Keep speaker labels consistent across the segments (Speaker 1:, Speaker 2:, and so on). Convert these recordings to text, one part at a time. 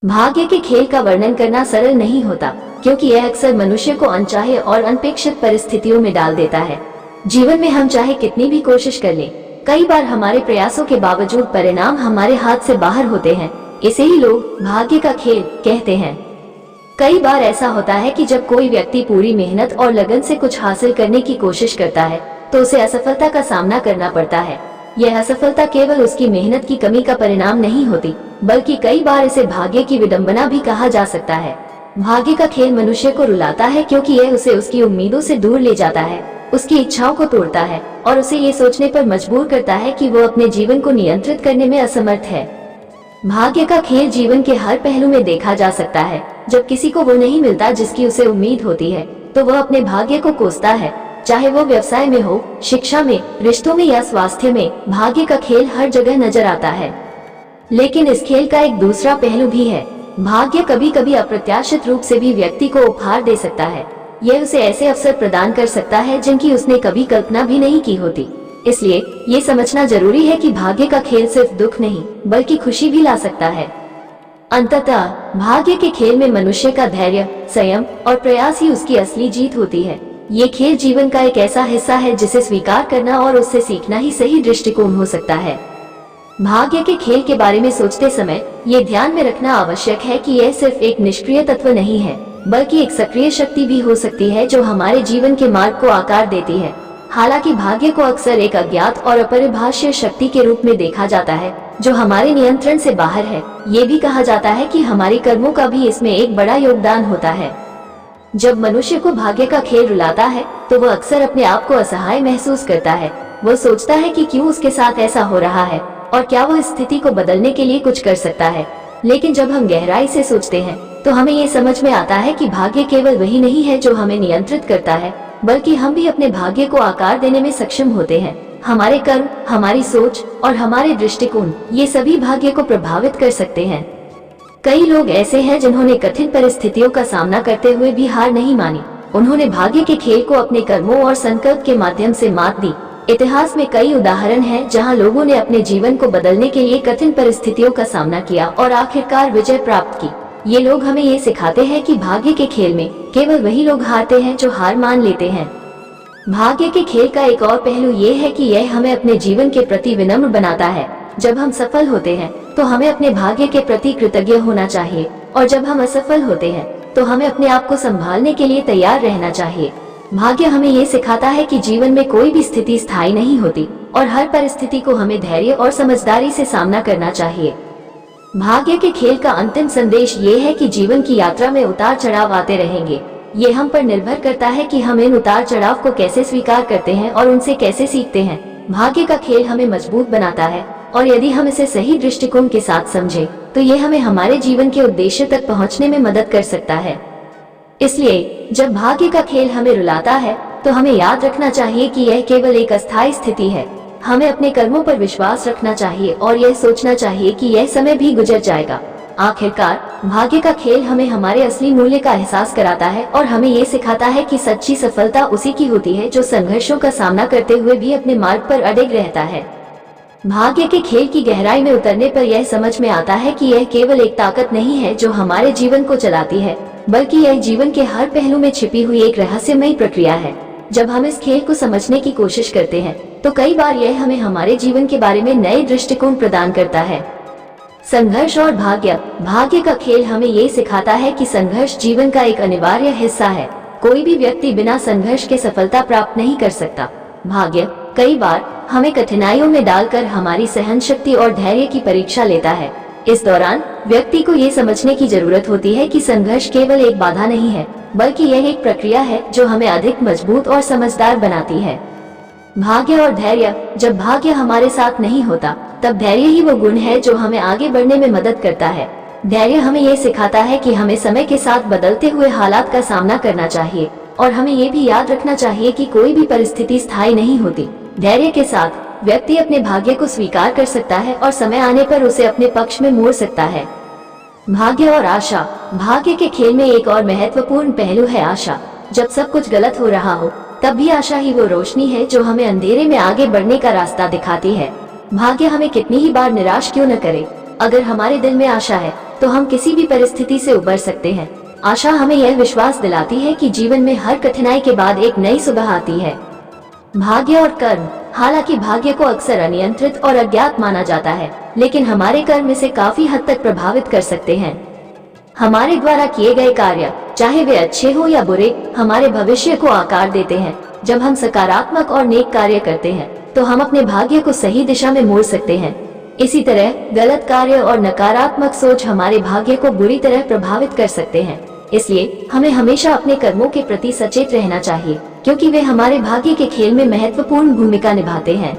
Speaker 1: भाग्य के खेल का वर्णन करना सरल नहीं होता, क्योंकि यह अक्सर मनुष्य को अनचाहे और अनपेक्षित परिस्थितियों में डाल देता है। जीवन में हम चाहे कितनी भी कोशिश कर लें, कई बार हमारे प्रयासों के बावजूद परिणाम हमारे हाथ से बाहर होते हैं। इसे ही लोग भाग्य का खेल कहते हैं। कई बार ऐसा होता है कि जब कोई व्यक्ति पूरी मेहनत और लगन से कुछ हासिल करने की कोशिश करता है, तो उसे असफलता का सामना करना पड़ता है। यह असफलता केवल उसकी मेहनत की कमी का परिणाम नहीं होती, बल्कि कई बार इसे भाग्य की विडंबना भी कहा जा सकता है। भाग्य का खेल मनुष्य को रुलाता है, क्योंकि यह उसे उसकी उम्मीदों से दूर ले जाता है, उसकी इच्छाओं को तोड़ता है और उसे ये सोचने पर मजबूर करता है कि वो अपने जीवन को नियंत्रित करने में असमर्थ है। भाग्य का खेल जीवन के हर पहलू में देखा जा सकता है। जब किसी को वो नहीं मिलता जिसकी उसे उम्मीद होती है, तो वह अपने भाग्य को कोसता है। चाहे वो व्यवसाय में हो, शिक्षा में, रिश्तों में या स्वास्थ्य में, भाग्य का खेल हर जगह नजर आता है। लेकिन इस खेल का एक दूसरा पहलू भी है। भाग्य कभी कभी अप्रत्याशित रूप से भी व्यक्ति को उपहार दे सकता है। यह उसे ऐसे अवसर प्रदान कर सकता है जिनकी उसने कभी कल्पना भी नहीं की होती। इसलिए ये समझना जरूरी है कि भाग्य का खेल सिर्फ दुख नहीं, बल्कि खुशी भी ला सकता है। अंततः भाग्य के खेल में मनुष्य का धैर्य, संयम और प्रयास ही उसकी असली जीत होती है। ये खेल जीवन का एक ऐसा हिस्सा है जिसे स्वीकार करना और उससे सीखना ही सही दृष्टिकोण हो सकता है। भाग्य के खेल के बारे में सोचते समय ये ध्यान में रखना आवश्यक है कि यह सिर्फ एक निष्क्रिय तत्व नहीं है, बल्कि एक सक्रिय शक्ति भी हो सकती है जो हमारे जीवन के मार्ग को आकार देती है। हालांकि भाग्य को अक्सर एक अज्ञात और अपरिभाष्य शक्ति के रूप में देखा जाता है, जो हमारे नियंत्रण से बाहर है। ये भी कहा जाता है कि हमारे कर्मों का भी इसमें एक बड़ा योगदान होता है। जब मनुष्य को भाग्य का खेल रुलाता है, तो वह अक्सर अपने आप को असहाय महसूस करता है। वह सोचता है कि क्यों उसके साथ ऐसा हो रहा है और क्या वह स्थिति को बदलने के लिए कुछ कर सकता है। लेकिन जब हम गहराई से सोचते हैं, तो हमें ये समझ में आता है कि भाग्य केवल वही नहीं है जो हमें नियंत्रित करता है, बल्कि हम भी अपने भाग्य को आकार देने में सक्षम होते हैं। हमारे कर्म, हमारी सोच और हमारे दृष्टिकोण, ये सभी भाग्य को प्रभावित कर सकते हैं। कई लोग ऐसे हैं जिन्होंने कठिन परिस्थितियों का सामना करते हुए भी हार नहीं मानी। उन्होंने भाग्य के खेल को अपने कर्मों और संकल्प के माध्यम से मात दी। इतिहास में कई उदाहरण हैं जहां लोगों ने अपने जीवन को बदलने के लिए कठिन परिस्थितियों का सामना किया और आखिरकार विजय प्राप्त की। ये लोग हमें ये सिखाते हैं कि भाग्य के खेल में केवल वही लोग हारते हैं जो हार मान लेते हैं। भाग्य के खेल का एक और पहलू ये है कि यह हमें अपने जीवन के प्रति विनम्र बनाता है। जब हम सफल होते हैं, तो हमें अपने भाग्य के प्रति कृतज्ञ होना चाहिए, और जब हम असफल होते हैं, तो हमें अपने आप को संभालने के लिए तैयार रहना चाहिए। भाग्य हमें ये सिखाता है कि जीवन में कोई भी स्थिति स्थायी नहीं होती और हर परिस्थिति को हमें धैर्य और समझदारी से सामना करना चाहिए। भाग्य के खेल का अंतिम संदेश ये है कि जीवन की यात्रा में उतार चढ़ाव आते रहेंगे। ये हम पर निर्भर करता है कि हम इन उतार चढ़ाव को कैसे स्वीकार करते हैं और उनसे कैसे सीखते हैं। भाग्य का खेल हमें मजबूत बनाता है, और यदि हम इसे सही दृष्टिकोण के साथ समझें, तो ये हमें हमारे जीवन के उद्देश्य तक पहुंचने में मदद कर सकता है। इसलिए जब भाग्य का खेल हमें रुलाता है, तो हमें याद रखना चाहिए कि यह केवल एक अस्थायी स्थिति है। हमें अपने कर्मों पर विश्वास रखना चाहिए और यह सोचना चाहिए कि यह समय भी गुजर जाएगा। आखिरकार भाग्य का खेल हमें हमारे असली मूल्य का एहसास कराता है और हमें ये सिखाता है कि सच्ची सफलता उसी की होती है जो संघर्षों का सामना करते हुए भी अपने मार्ग पर अडिग रहता है। भाग्य के खेल की गहराई में उतरने पर यह समझ में आता है कि यह केवल एक ताकत नहीं है जो हमारे जीवन को चलाती है, बल्कि यह जीवन के हर पहलू में छिपी हुई एक रहस्यमयी प्रक्रिया है। जब हम इस खेल को समझने की कोशिश करते हैं, तो कई बार यह हमें हमारे जीवन के बारे में नए दृष्टिकोण प्रदान करता है। संघर्ष और भाग्य। भाग्य का खेल हमें ये सिखाता है कि संघर्ष जीवन का एक अनिवार्य हिस्सा है। कोई भी व्यक्ति बिना संघर्ष के सफलता प्राप्त नहीं कर सकता। भाग्य कई बार हमें कठिनाइयों में डालकर हमारी सहनशक्ति और धैर्य की परीक्षा लेता है। इस दौरान व्यक्ति को ये समझने की जरूरत होती है कि संघर्ष केवल एक बाधा नहीं है, बल्कि यह एक प्रक्रिया है जो हमें अधिक मजबूत और समझदार बनाती है। भाग्य और धैर्य। जब भाग्य हमारे साथ नहीं होता, तब धैर्य ही वो गुण है जो हमें आगे बढ़ने में मदद करता है। धैर्य हमें ये सिखाता है कि हमें समय के साथ बदलते हुए हालात का सामना करना चाहिए, और हमें ये भी याद रखना चाहिए कि कोई भी परिस्थिति स्थायी नहीं होती। धैर्य के साथ व्यक्ति अपने भाग्य को स्वीकार कर सकता है और समय आने पर उसे अपने पक्ष में मोड़ सकता है। भाग्य और आशा। भाग्य के खेल में एक और महत्वपूर्ण पहलू है आशा। जब सब कुछ गलत हो रहा हो, तब भी आशा ही वो रोशनी है जो हमें अंधेरे में आगे बढ़ने का रास्ता दिखाती है। भाग्य हमें कितनी ही बार निराश क्यों न करे, अगर हमारे दिल में आशा है, तो हम किसी भी परिस्थिति से उबर सकते हैं। आशा हमें यह विश्वास दिलाती है कि जीवन में हर कठिनाई के बाद एक नई सुबह आती है। भाग्य और कर्म। हालांकि भाग्य को अक्सर अनियंत्रित और अज्ञात माना जाता है, लेकिन हमारे कर्म इसे काफी हद तक प्रभावित कर सकते हैं। हमारे द्वारा किए गए कार्य, चाहे वे अच्छे हो या बुरे, हमारे भविष्य को आकार देते हैं। जब हम सकारात्मक और नेक कार्य करते हैं, तो हम अपने भाग्य को सही दिशा में मोड़ सकते हैं। इसी तरह गलत कार्य और नकारात्मक सोच हमारे भाग्य को बुरी तरह प्रभावित कर सकते हैं। इसलिए हमें हमेशा अपने कर्मों के प्रति सचेत रहना चाहिए, क्योंकि वे हमारे भाग्य के खेल में महत्वपूर्ण भूमिका निभाते हैं।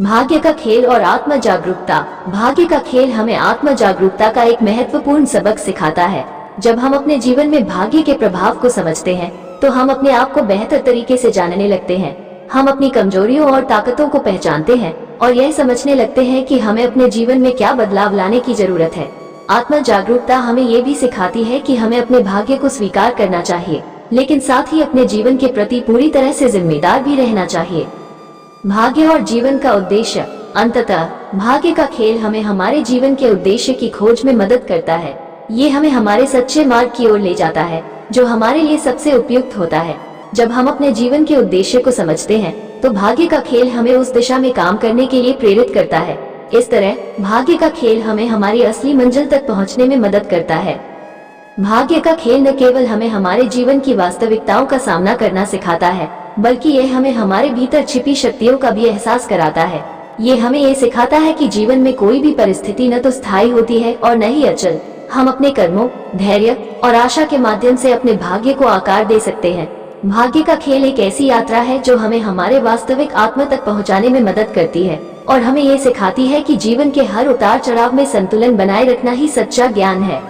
Speaker 1: भाग्य का खेल और आत्म जागरूकता। भाग्य का खेल हमें आत्म जागरूकता का एक महत्वपूर्ण सबक सिखाता है। जब हम अपने जीवन में भाग्य के प्रभाव को समझते हैं, तो हम अपने आप को बेहतर तरीके से जानने लगते हैं। हम अपनी कमजोरियों और ताकतों को पहचानते हैं और यह समझने लगते हैं कि हमें अपने जीवन में क्या बदलाव लाने की जरूरत है। आत्म जागरूकता हमें ये भी सिखाती है कि हमें अपने भाग्य को स्वीकार करना चाहिए, लेकिन साथ ही अपने जीवन के प्रति पूरी तरह से जिम्मेदार भी रहना चाहिए। भाग्य और जीवन का उद्देश्य। अंततः भाग्य का खेल हमें हमारे जीवन के उद्देश्य की खोज में मदद करता है। ये हमें हमारे सच्चे मार्ग की ओर ले जाता है, जो हमारे लिए सबसे उपयुक्त होता है। जब हम अपने जीवन के उद्देश्य को समझते हैं, तो भाग्य का खेल हमें उस दिशा में काम करने के लिए प्रेरित करता है। इस तरह भाग्य का खेल हमें हमारी असली मंजिल तक पहुंचने में मदद करता है। भाग्य का खेल न केवल हमें हमारे जीवन की वास्तविकताओं का सामना करना सिखाता है, बल्कि यह हमें हमारे भीतर छिपी शक्तियों का भी एहसास कराता है। ये हमें ये सिखाता है कि जीवन में कोई भी परिस्थिति न तो स्थायी होती है और न ही अचल। हम अपने कर्मों, धैर्य और आशा के माध्यम से अपने भाग्य को आकार दे सकते हैं। भाग्य का खेल एक ऐसी यात्रा है जो हमें हमारे वास्तविक आत्मा तक पहुंचाने में मदद करती है और हमें ये सिखाती है कि जीवन के हर उतार चढ़ाव में संतुलन बनाए रखना ही सच्चा ज्ञान है।